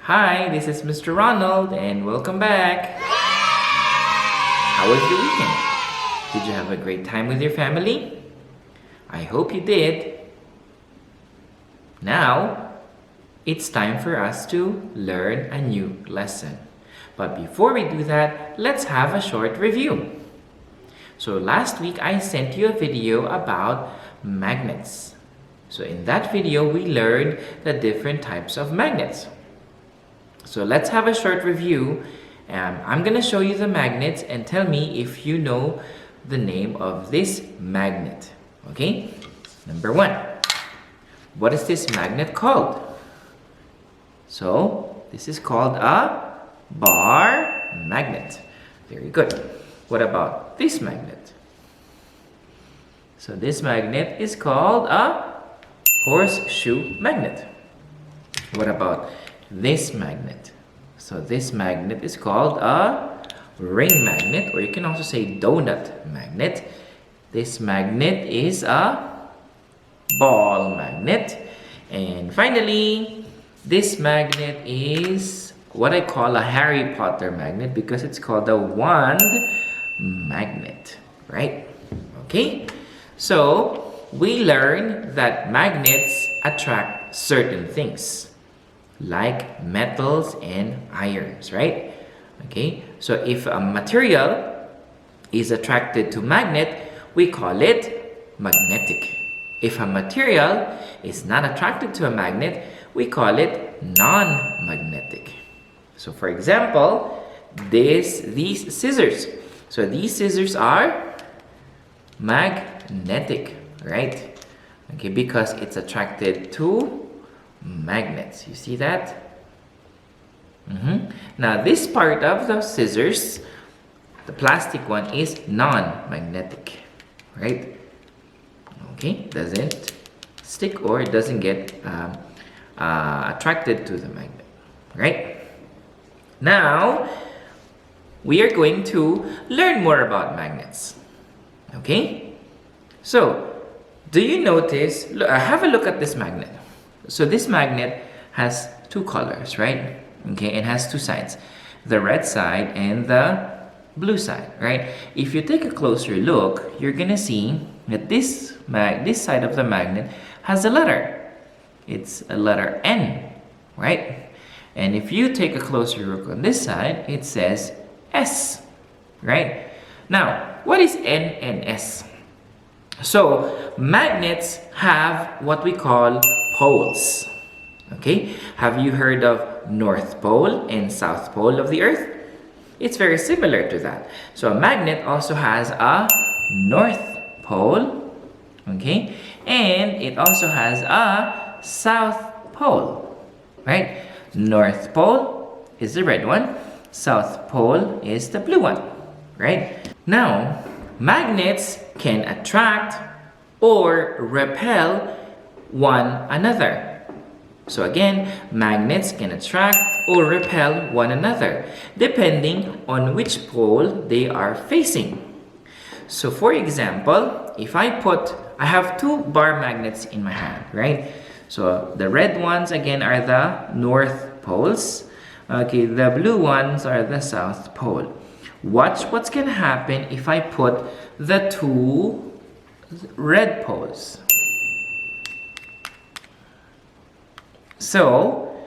Hi, this is Mr. Ronald and welcome back. How was your weekend? Did you have a great time with your family? I hope you did. Now, it's time for us to learn a new lesson. But before we do that, let's have a short review. So last week I sent you a video about magnets. So in that video, we learned the different types of magnets. So let's have a short review. I'm going to show you the magnets and tell me if you know the name of this magnet. Okay? Number one. What is this magnet called? So, this is called a bar magnet. Very good. What about this magnet? So, this magnet is called a horseshoe magnet. What about this magnet? So this magnet is called a ring magnet, or you can also say donut magnet. This magnet is a ball magnet. And finally, this magnet is what I call a Harry Potter magnet because it's called a wand magnet, right? Okay, so we learned that magnets attract certain things like metals and irons, right? Okay, so if a material is attracted to magnet, we call it magnetic. If a material is not attracted to a magnet, we call it non-magnetic. So for example, these scissors. So these scissors are magnetic, right? Okay, because it's attracted to magnets. You see that? Now this part of the scissors, the plastic one, is non-magnetic, right? Okay, doesn't stick or it doesn't get attracted to the magnet, right? Now we are going to learn more about magnets. Okay, so do you notice, have a look at this magnet. So this magnet has two colors, right? Okay, it has two sides, the red side and the blue side, right? If you take a closer look, you're gonna see that this side of the magnet has a letter. It's a letter N, right? And if you take a closer look on this side, it says S, right? Now, what is N and S? So magnets have what we call poles. Okay, have you heard of North Pole and South Pole of the Earth? It's very similar to that. So a magnet also has a North Pole, okay, and it also has a South Pole, right? North Pole is the red one, South Pole is the blue one, right? Now, magnets can attract or repel one another. So again, magnets can attract or repel one another depending on which pole they are facing. So for example, if I have two bar magnets in my hand, right? So the red ones again are the north poles. Okay, the blue ones are the south pole. Watch what's gonna happen if I put the two red poles. So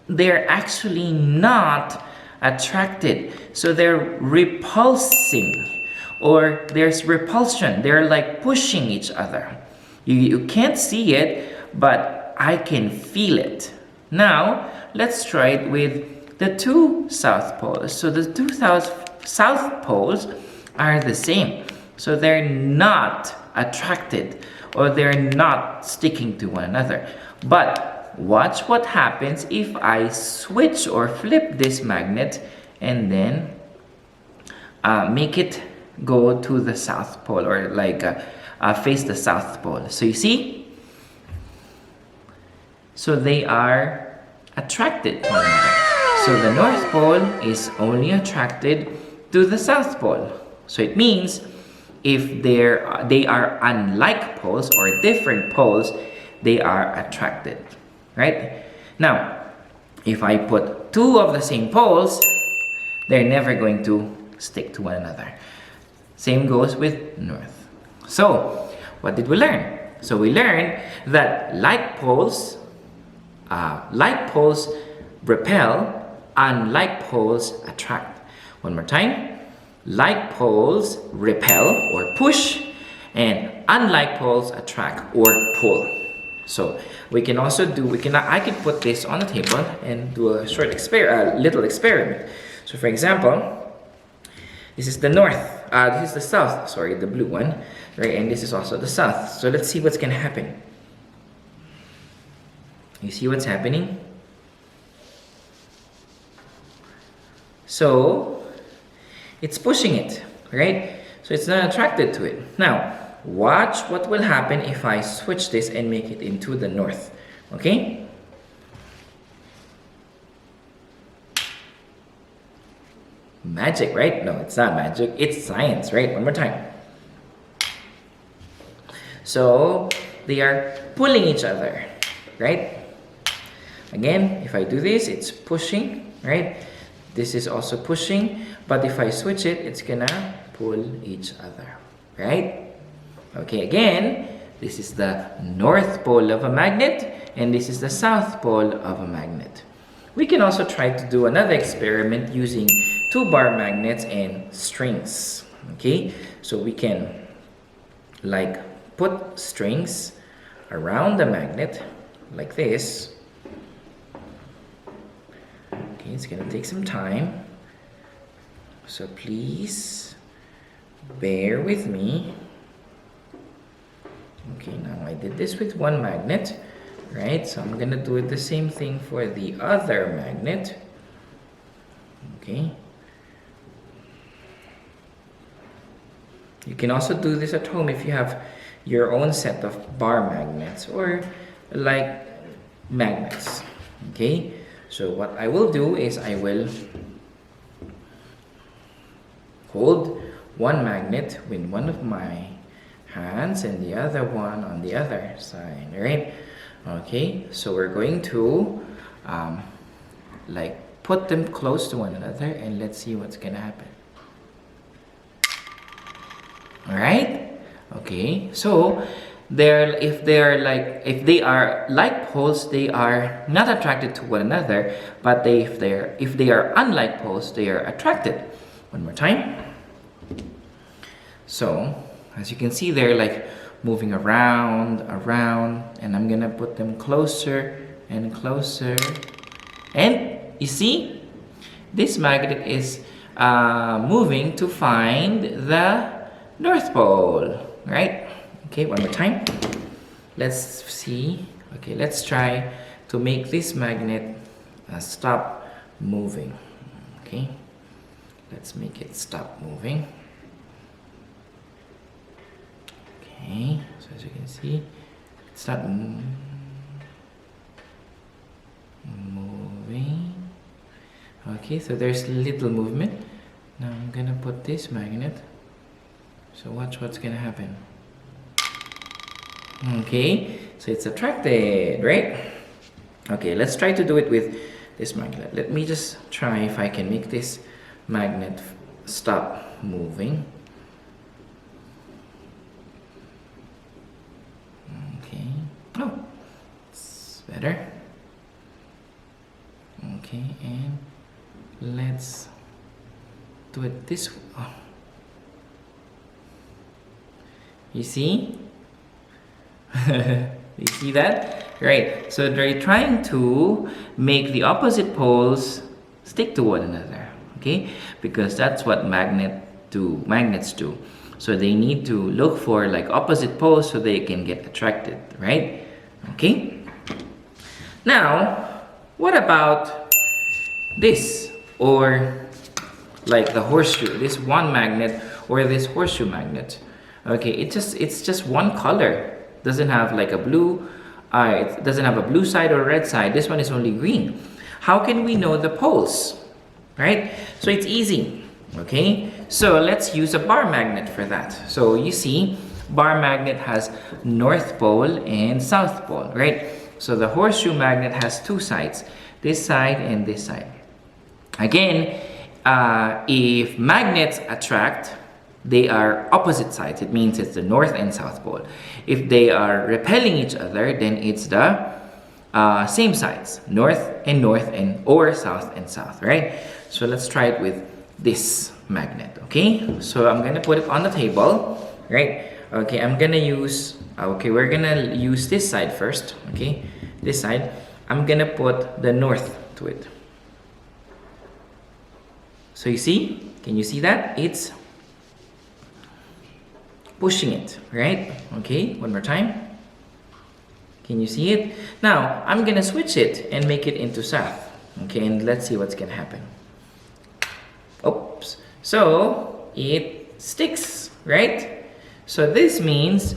they're actually not attracted. So they're repulsing, or there's repulsion. They're like pushing each other. You can't see it, but I can feel it. Now let's try it with the two south poles. So the two south poles are the same. So they're not attracted or they're not sticking to one another. But watch what happens if I switch or flip this magnet and then make it go to the south pole, or like face the south pole. So you see? So they are attracted to one another. So the north pole is only attracted to the south pole. So it means if they are unlike poles or different poles, they are attracted, right? Now, if I put two of the same poles, they're never going to stick to one another. Same goes with north. So, what did we learn? So we learned that like poles repel and like poles attract. One more time. Like poles repel or push, and unlike poles attract or pull. So we can also do, I can put this on the table and do a short little experiment. So for example, this is the north, this is the south, sorry, the blue one, right? And this is also the south. So let's see what's gonna happen. You see what's happening? So it's pushing it, right? So it's not attracted to it. Now, watch what will happen if I switch this and make it into the north, okay? Magic, right? No, it's not magic, it's science, right? One more time. So they are pulling each other, right? Again, if I do this, it's pushing, right? This is also pushing, but if I switch it, it's gonna pull each other, right? Okay, again, this is the north pole of a magnet, and this is the south pole of a magnet. We can also try to do another experiment using 2-bar magnets and strings, okay? So we can like put strings around the magnet like this. Okay, it's gonna take some time, so please bear with me. Okay, now I did this with one magnet, right? So I'm gonna do it the same thing for the other magnet. Okay. You can also do this at home if you have your own set of bar magnets or like magnets. Okay. So what I will do is I will hold one magnet with one of my hands and the other one on the other side, right? Okay, so we're going to like put them close to one another and let's see what's gonna happen. All right, okay, so if they are like poles, they are not attracted to one another, but if they are unlike poles, they are attracted. One more time. So as you can see, they're like moving around, and I'm gonna put them closer and closer. And you see, this magnet is moving to find the North Pole, right? Okay, one more time. Let's see. Okay, let's try to make this magnet stop moving. Okay, let's make it stop moving. Okay, so as you can see, it's not moving. Okay, so there's little movement. Now I'm gonna put this magnet. So watch what's gonna happen. Okay, so it's attracted, right? Okay, let's try to do it with this magnet. Let me just try if I can make this magnet stop moving. Okay, oh, it's better. Okay, and let's do it this way. Oh. You see? You see that? Right, so they're trying to make the opposite poles stick to one another, okay? Because that's what magnets do. So they need to look for like opposite poles so they can get attracted, right? Okay? Now, what about this? Or like the horseshoe, this one magnet or this horseshoe magnet. Okay, it's just one color. Doesn't have like a blue, it doesn't have a blue side or red side. This one is only green. How can we know the poles, right? So it's easy, okay? So let's use a bar magnet for that. So you see, bar magnet has North Pole and South Pole, right? So the horseshoe magnet has two sides. this side and this side. Again, if magnets attract, they are opposite sides. It means it's the north and south pole. If they are repelling each other, then it's the same sides, north and or south and south, right? So let's try it with this magnet, okay? So I'm gonna put it on the table, right? Okay, I'm gonna use, we're gonna use this side first, okay? This side, I'm gonna put the north to it. So you see, can you see that? It's pushing it, right? Okay, one more time. Can you see it? Now, I'm gonna switch it and make it into south. Okay, and let's see what's gonna happen. Oops. So, it sticks, right? So this means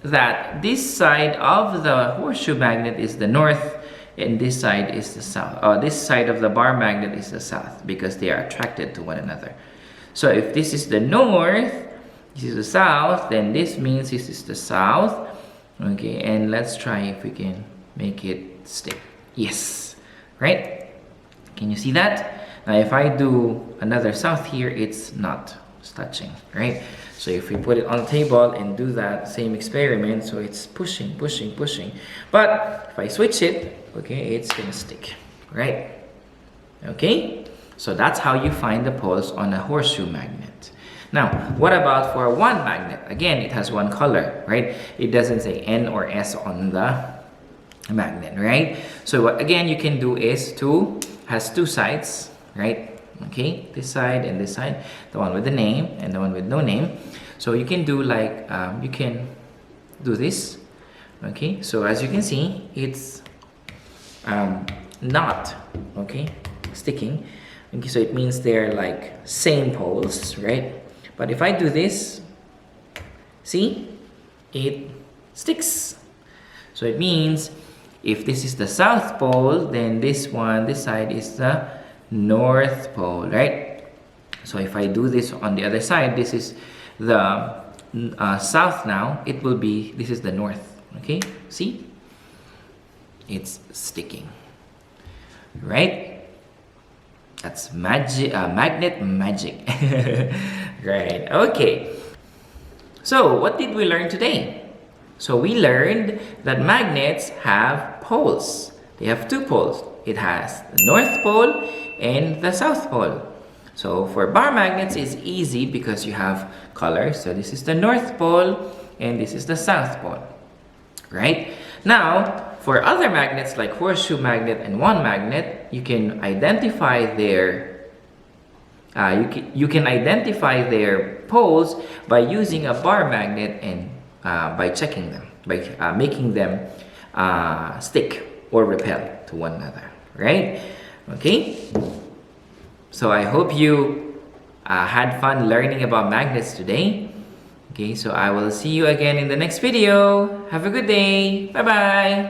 that this side of the horseshoe magnet is the north and this side is the south. This side of the bar magnet is the south because they are attracted to one another. So if this is the north, this is the south, then this means this is the south. Okay, and let's try if we can make it stick. Yes, right? Can you see that? Now if I do another south here, it's not touching, right? So if we put it on the table and do that same experiment, so it's pushing. But if I switch it, okay, it's gonna stick, right? Okay, so that's how you find the poles on a horseshoe magnet. Now, what about for one magnet? Again, it has one color, right? It doesn't say N or S on the magnet, right? So what again you can do is has two sides, right? Okay, this side and this side, the one with the name and the one with no name. So you can do like, you can do this, okay? So as you can see, it's not, okay, sticking. Okay, so it means they're like same poles, right? But if I do this, see, it sticks. So it means if this is the south pole, then this side is the north pole, right? So if I do this on the other side, this is the south now, it will be, this is the north, okay? See? It's sticking, right? That's magic, magnet magic. Right, okay. So what did we learn today? So we learned that magnets have poles. They have two poles. It has the north pole and the south pole. So for bar magnets, it's easy because you have colors. So this is the north pole and this is the south pole, right? Now, for other magnets like horseshoe magnet and wand magnet, you can identify their you can identify their poles by using a bar magnet and by checking them, by making them stick or repel to one another, right? Okay, so I hope you had fun learning about magnets today. Okay, so I will see you again in the next video. Have a good day. Bye bye.